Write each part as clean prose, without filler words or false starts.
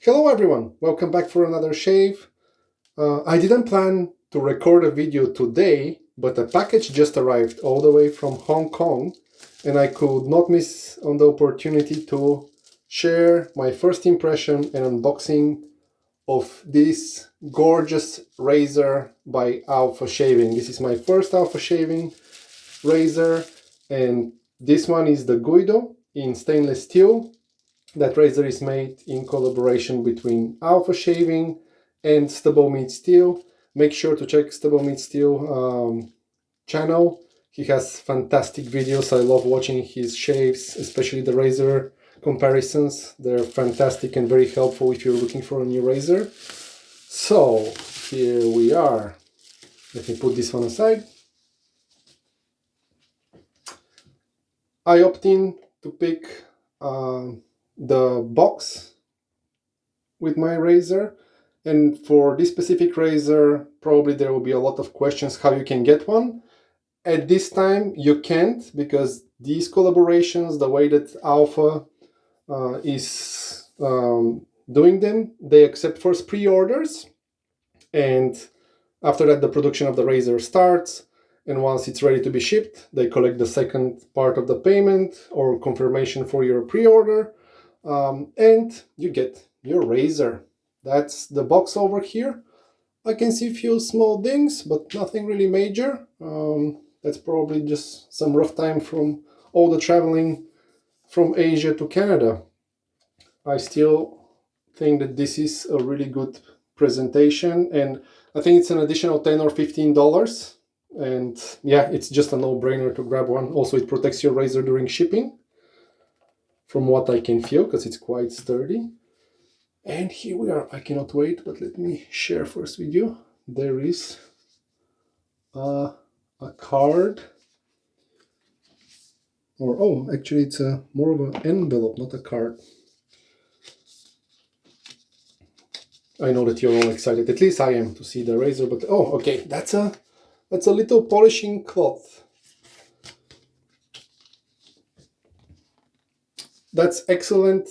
Hello everyone, welcome back for another shave. I didn't plan to record a video today, but a package just arrived all the way from Hong Kong and I could not miss on the opportunity to share my first impression and unboxing of this gorgeous razor by Alpha Shaving. This is my first Alpha Shaving razor and this one is the Guido in stainless steel. That razor is made in collaboration between Alpha Shaving and Stubble Meets Steel. Make sure to check Stubble Meets Steel channel. He has fantastic videos. I love watching his shaves, especially the razor comparisons. They're fantastic and very helpful if you're looking for a new razor. So here we are. Let me put this one aside. I opted in to pick the box with my razor, and for this specific razor probably there will be a lot of questions how you can get one. At this time you can't, because these collaborations, the way that Alpha is doing them, they accept first pre-orders, and after that the production of the razor starts, and once it's ready to be shipped they collect the second part of the payment or confirmation for your pre-order. And you get your razor. That's the box over here. I can see a few small things, but nothing really major. That's probably just some rough time from all the traveling from Asia to Canada. I still think that this is a really good presentation, and I think it's an additional $10 or $15. And yeah, it's just a no-brainer to grab one. Also, it protects your razor during shipping, from what I can feel, because it's quite sturdy. And here we are. I cannot wait, but let me share first with you. There is a card, or oh, actually it's more of an envelope, not a card. I know that you're all excited, at least I am, to see the razor, but oh, okay, that's a little polishing cloth. That's excellent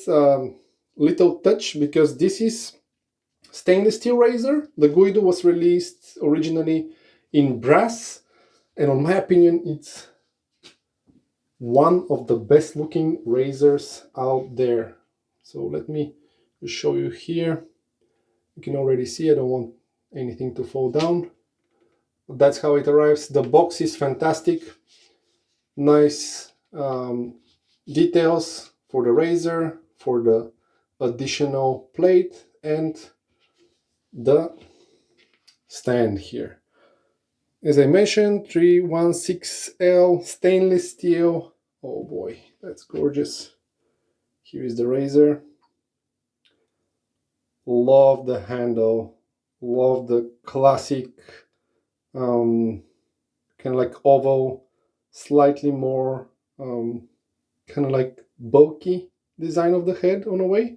little touch, because this is stainless steel razor. The Guido was released originally in brass, and in my opinion it's one of the best looking razors out there. So let me just show you here. You can already see I don't want anything to fall down. That's how it arrives. The box is fantastic. Nice details for the razor, for the additional plate, and the stand here. As I mentioned, 316L stainless steel. Oh boy, that's gorgeous. Here is the razor. Love the handle. Love the classic kind of like oval, slightly more kind of like bulky design of the head on a way,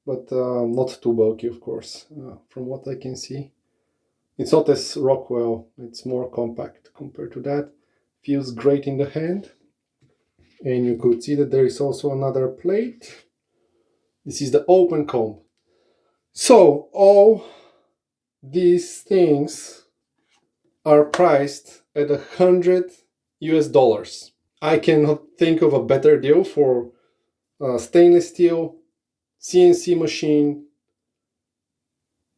but not too bulky, of course, from what I can see. It's not as Rockwell, it's more compact compared to that. Feels great in the hand. And you could see that there is also another plate. This is the open comb. So all these things are priced at $100. I cannot think of a better deal for stainless steel, CNC machine,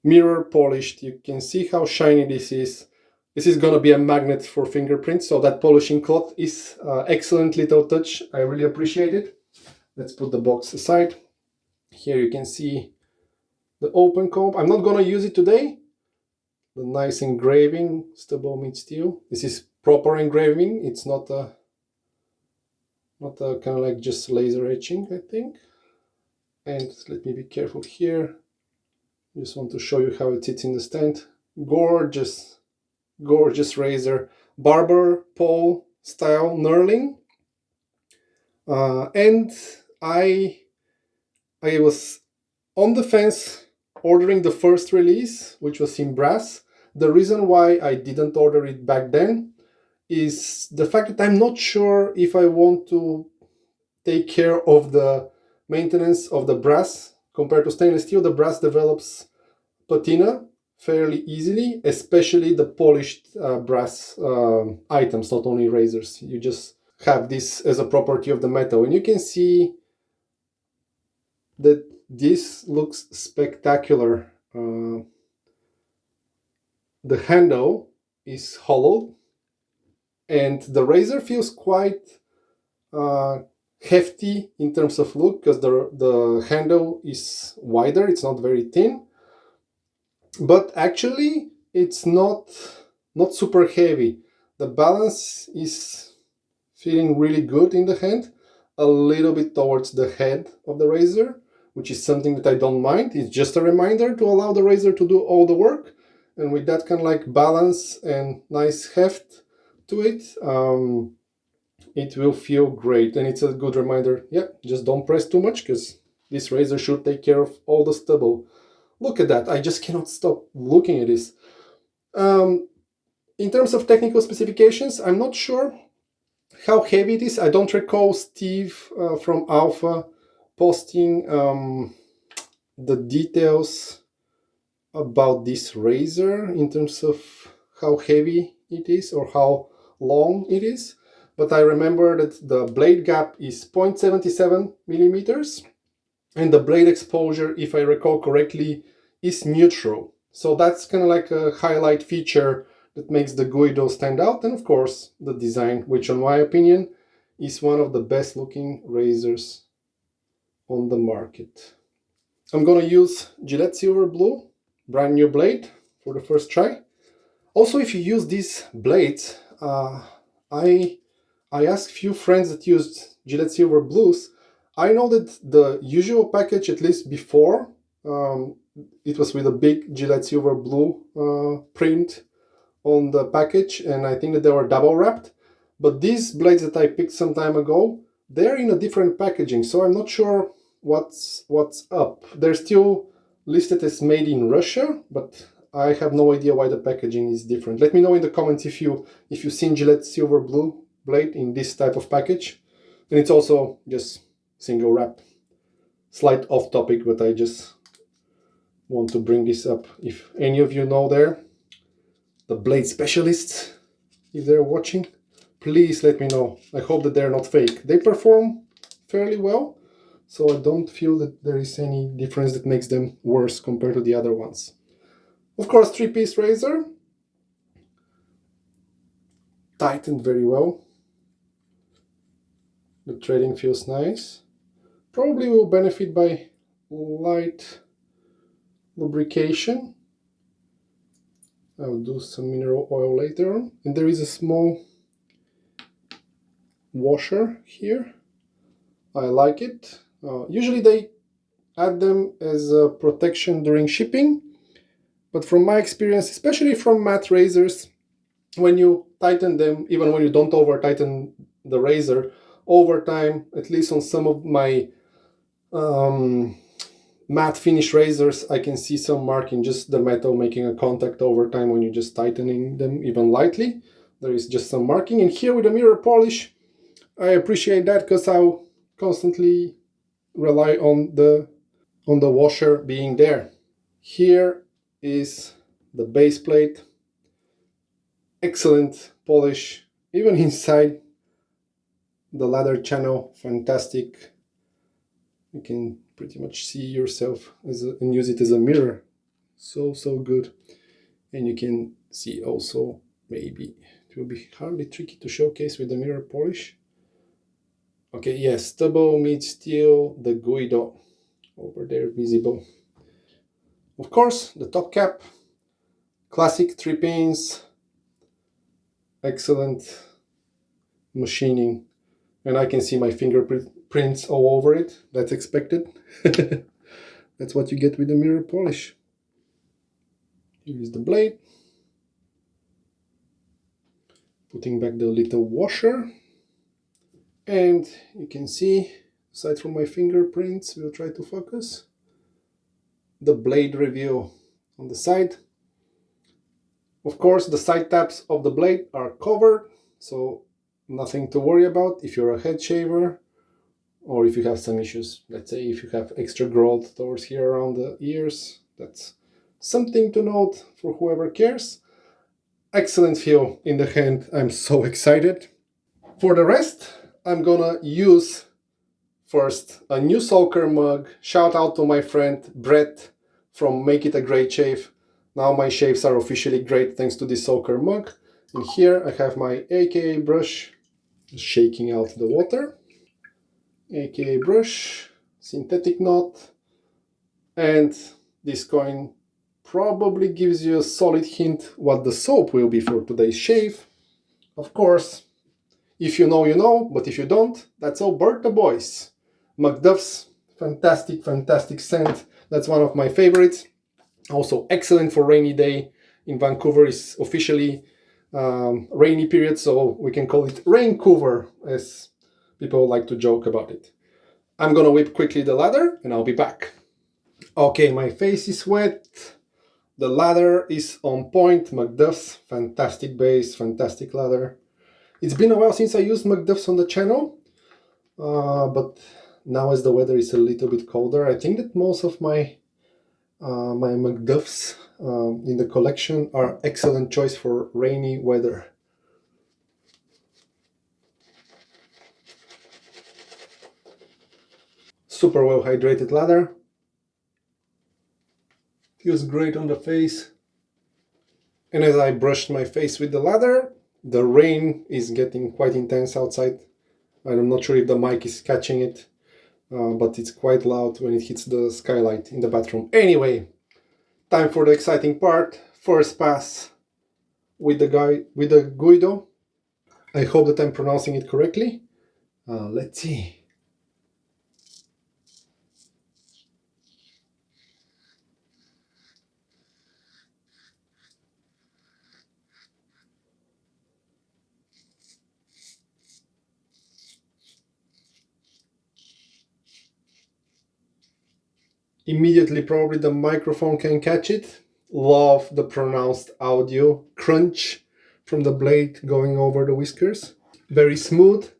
mirror polished. You can see how shiny this is. This is gonna be a magnet for fingerprints, so that polishing cloth is excellent little touch. I really appreciate it. Let's put the box aside. Here you can see the open comb. I'm not gonna use it today. The nice engraving, Stubble Meets Steel. This is proper engraving. It's not a kind of like just laser etching, I think. And let me be careful here. Just want to show you how it sits in the stand. Gorgeous, gorgeous razor. Barber pole style knurling. And I was on the fence ordering the first release, which was in brass. The reason why I didn't order it back then is the fact that I'm not sure if I want to take care of the maintenance of the brass compared to stainless steel, the brass develops patina fairly easily, especially the polished brass items, not only razors. You just have this as a property of the metal, and you can see that this looks spectacular. The handle is hollow, and the razor feels quite hefty in terms of look, because the handle is wider, it's not very thin, but actually it's not super heavy. The balance is feeling really good in the hand, a little bit towards the head of the razor, which is something that I don't mind. It's just a reminder to allow the razor to do all the work, and with that kind of like balance and nice heft to it, it will feel great. And it's a good reminder, yeah, just don't press too much, because this razor should take care of all the stubble. Look at that, I just cannot stop looking at this. In terms of technical specifications, I'm not sure how heavy it is. I don't recall Steve from Alpha posting the details about this razor in terms of how heavy it is or how long it is, but I remember that the blade gap is 0.77 millimeters, and the blade exposure, if I recall correctly, is neutral. So that's kind of like a highlight feature that makes the Guido stand out. And of course the design, which in my opinion is one of the best looking razors on the market. I'm gonna use Gillette Silver Blue, brand new blade, for the first try. Also, if you use these blades, I asked few friends that used Gillette Silver Blues. I know that the usual package, at least before, it was with a big Gillette Silver Blue print on the package, and I think that they were double wrapped. But these blades that I picked some time ago, they're in a different packaging, so I'm not sure what's up. They're still listed as made in Russia, but I have no idea why the packaging is different. Let me know in the comments if you've seen Gillette Silver Blue blade in this type of package. And it's also just single wrap. Slight off topic, but I just want to bring this up. If any of you know the blade specialists, if they're watching, please let me know. I hope that they're not fake. They perform fairly well, so I don't feel that there is any difference that makes them worse compared to the other ones. Of course, 3-piece razor, tightened very well. The threading feels nice. Probably will benefit by light lubrication. I'll do some mineral oil later on. And there is a small washer here. I like it. Usually they add them as a protection during shipping, but from my experience, especially from matte razors, when you tighten them, even when you don't over tighten the razor, over time, at least on some of my matte finish razors, I can see some marking, just the metal making a contact over time when you're just tightening them even lightly. There is just some marking. And here with the mirror polish, I appreciate that, because I'll constantly rely on the washer being there. Here is the base plate. Excellent polish, even inside the ladder channel, fantastic. You can pretty much see yourself and use it as a mirror. So good. And you can see also, maybe it will be hardly tricky to showcase with the mirror polish. Okay, yes, Stubble meets Steel, the Guido over there visible. Of course, the top cap, classic 3-pins, excellent machining, and I can see my fingerprints all over it. That's expected. That's what you get with the mirror polish. Here is the blade. Putting back the little washer. And you can see, aside from my fingerprints, we'll try to focus, the blade reveal on the side. Of course, the side tabs of the blade are covered, so nothing to worry about if you're a head shaver or if you have some issues. Let's say if you have extra growth towards here around the ears, that's something to note for whoever cares. Excellent feel in the hand. I'm so excited. For the rest, I'm gonna use first a new soaker mug. Shout out to my friend Brett from Make It a Great Shave. Now my shaves are officially great thanks to this soaker mug. And here I have my AKA brush, shaking out the water. AKA brush, synthetic knot, and this coin probably gives you a solid hint what the soap will be for today's shave. Of course, if you know, you know, but if you don't, that's Alberta Boys. McDuff's fantastic, fantastic scent. That's one of my favorites. Also excellent for rainy day. In Vancouver is officially rainy period, so we can call it Raincouver, as people like to joke about it. I'm gonna whip quickly the lather and I'll be back. Okay, my face is wet. The lather is on point. McDuff's, fantastic base, fantastic lather. It's been a while since I used McDuff's on the channel, but now as the weather is a little bit colder, I think that most of my my McDuff's in the collection are excellent choice for rainy weather. Super well hydrated lather. Feels great on the face. And as I brushed my face with the lather, the rain is getting quite intense outside. I'm not sure if the mic is catching it, but it's quite loud when it hits the skylight in the bathroom. Anyway, time for the exciting part. First pass with the Guido. I hope that I'm pronouncing it correctly. Let's see. Immediately, probably the microphone can catch it. Love the pronounced audio crunch from the blade going over the whiskers. Very smooth.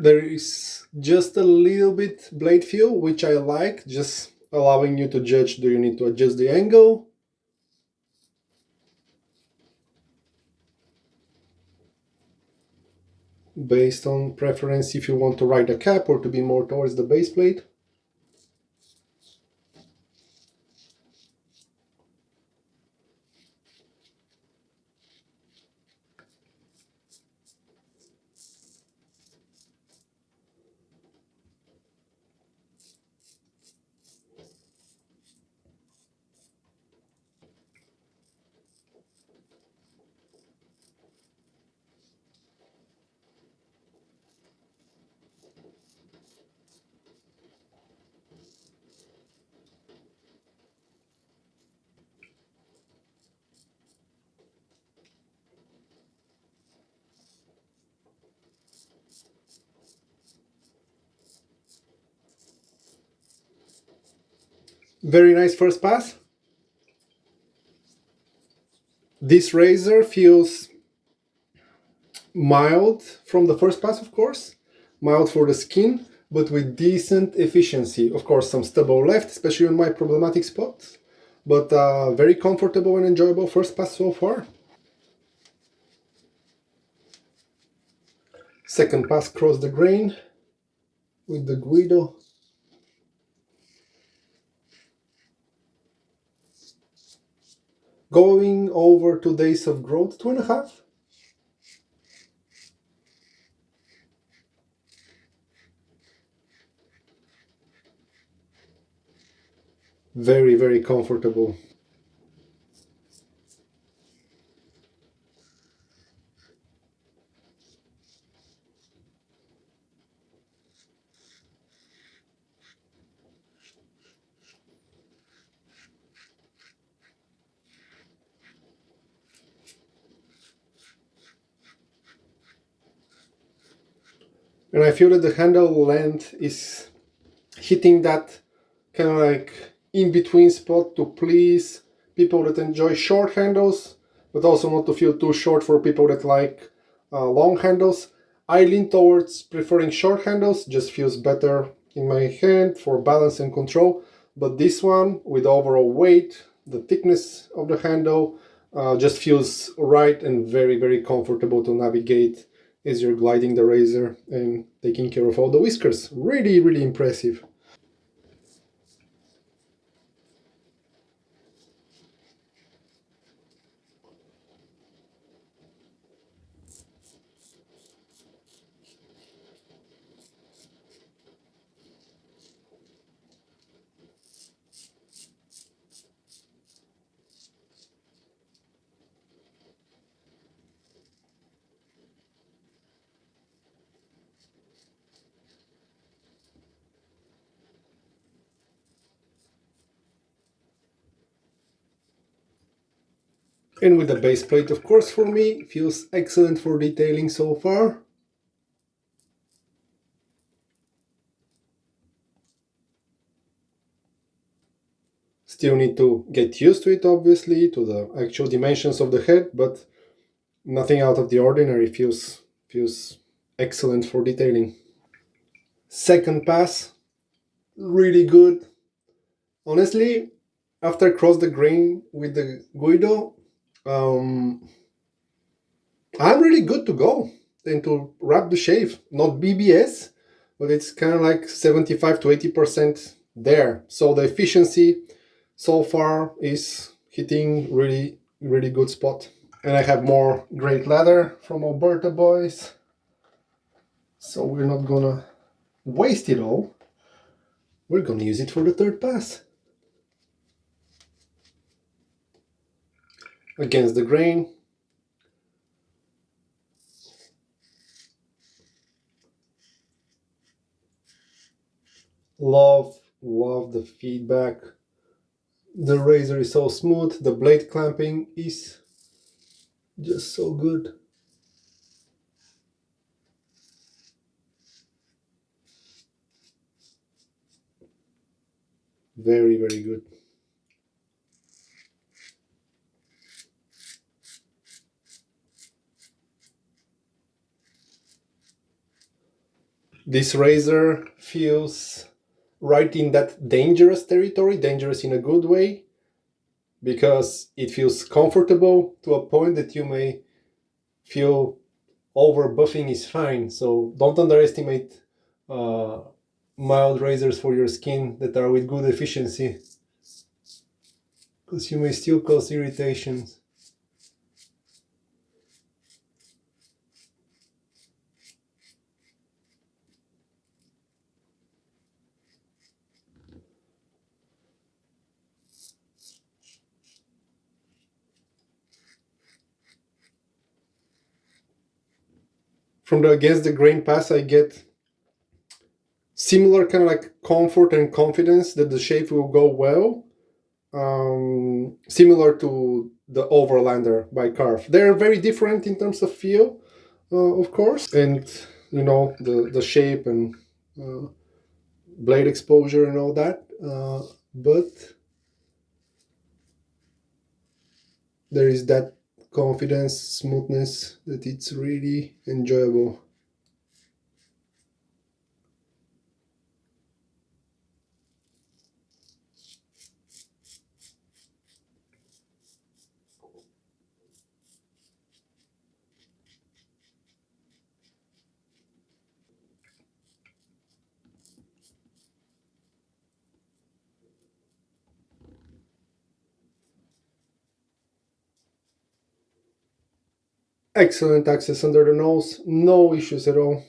There is just a little bit blade feel, which I like, just allowing you to judge, do you need to adjust the angle? Based on preference, if you want to ride a cap or to be more towards the base plate. Very nice first pass. This razor feels mild from the first pass, of course, mild for the skin, but with decent efficiency. Of course, some stubble left, especially on my problematic spots, but very comfortable and enjoyable first pass so far. Second pass cross the grain with the Guido. Going over 2 days of growth, 2.5. Very, very comfortable. And I feel that the handle length is hitting that kind of like in between spot to please people that enjoy short handles, but also not to feel too short for people that like long handles. I lean towards preferring short handles, just feels better in my hand for balance and control. But this one, with the overall weight, the thickness of the handle, just feels right and very, very comfortable to navigate as you're gliding the razor and taking care of all the whiskers. Really, really impressive. And with the base plate, of course, for me, feels excellent for detailing so far. Still need to get used to it, obviously, to the actual dimensions of the head, but nothing out of the ordinary. Feels excellent for detailing. Second pass, really good. Honestly, after I crossed the grain with the Guido, um, I'm really good to go and to wrap the shave. Not BBS, but it's kind of like 75 to 80% there. So the efficiency so far is hitting really, really good spot. And I have more great leather from Alberta boys. So we're not gonna waste it all. We're gonna use it for the third pass. Against the grain. Love the feedback. The razor is so smooth. The blade clamping is just so good. Very, very good. This razor feels right in that dangerous territory, dangerous in a good way, because it feels comfortable to a point that you may feel over buffing is fine. So don't underestimate uh, mild razors for your skin that are with good efficiency, because you may still cause irritations. From the against the grain pass, I get similar kind of like comfort and confidence that the shape will go well, similar to the Overlander by Carve. They're very different in terms of feel, of course, and the shape and uh, blade exposure and all that. But there is that confidence, smoothness that it's really enjoyable. Excellent access under the nose, no issues at all.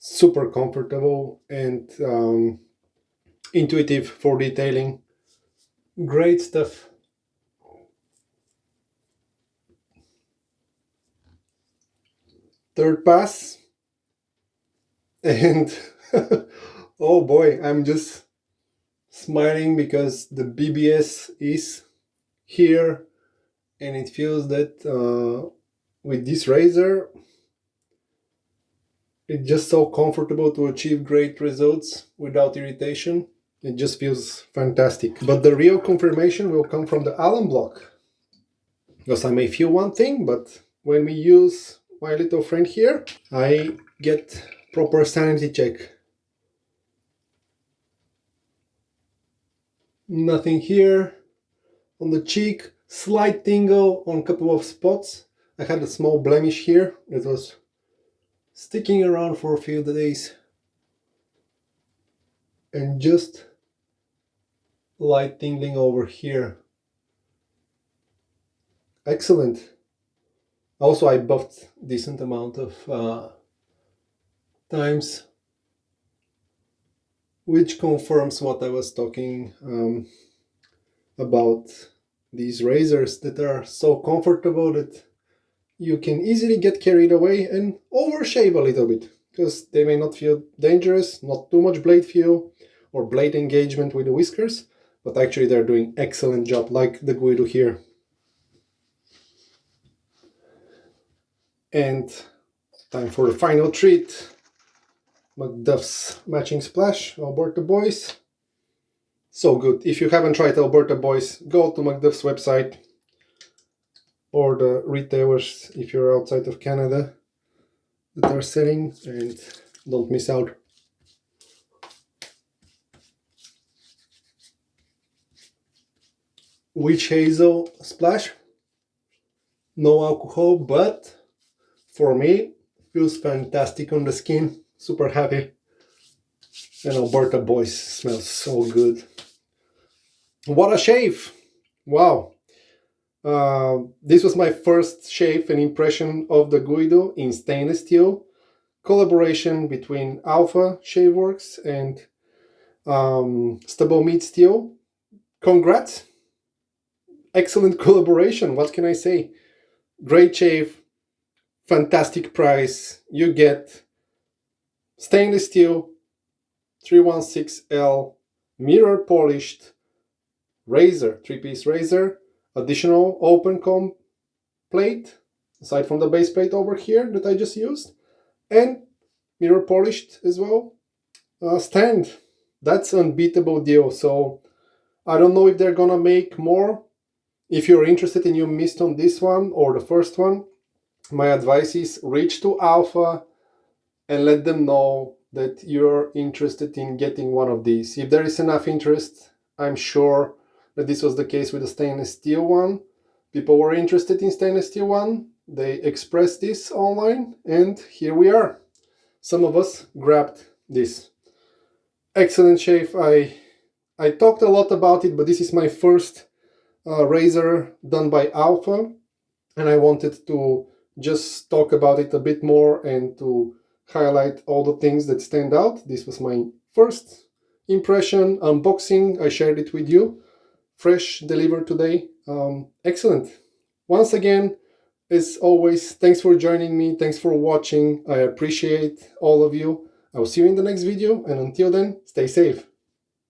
super comfortable and intuitive for detailing. Great stuff. Third pass, and oh boy, I'm just smiling because the BBS is here, and it feels that with this razor it's just so comfortable to achieve great results without irritation. It just feels fantastic. But the real confirmation will come from the Allen block, because I may feel one thing, but when we use my little friend here, I get proper sanity check. Nothing here. On the cheek, slight tingle on a couple of spots. I had a small blemish here that was sticking around for a few days, and just light tingling over here. Excellent. Also, I buffed decent amount of times, which confirms what I was talking about these razors that are so comfortable that you can easily get carried away and overshave a little bit, because they may not feel dangerous, not too much blade feel or blade engagement with the whiskers, but actually they're doing excellent job, like the Guido here. And time for the final treat. McDuff's Matching Splash, Alberta Boys. So good. If you haven't tried Alberta Boys, go to McDuff's website, or the retailers if you're outside of Canada that are selling, and don't miss out. Witch Hazel Splash. No alcohol, but for me, feels fantastic on the skin. Super happy. And Alberta Boys smells so good. What a shave! Wow. This was my first shave and impression of the Guido in stainless steel. Collaboration between Alpha Shaveworks and Stubble Meat Steel. Congrats! Excellent collaboration, what can I say? Great shave, fantastic price. You get stainless steel 316L mirror polished razor, 3-piece razor, additional open comb plate aside from the base plate over here that I just used, and mirror polished as well stand. That's unbeatable deal. So I don't know if they're gonna make more. If you're interested and you missed on this one or the first one, my advice is reach to Alpha and let them know that you're interested in getting one of these. If there is enough interest, I'm sure that this was the case with the stainless steel one. People were interested in stainless steel one. They expressed this online, and here we are. Some of us grabbed this. Excellent shave. I talked a lot about it, but this is my first razor done by Alpha, and I wanted to just talk about it a bit more and to highlight all the things that stand out. This was my first impression, unboxing. I shared it with you. Fresh delivered today. Excellent. Once again, as always, thanks for joining me. Thanks for watching. I appreciate all of you. I'll see you in the next video, and until then, stay safe.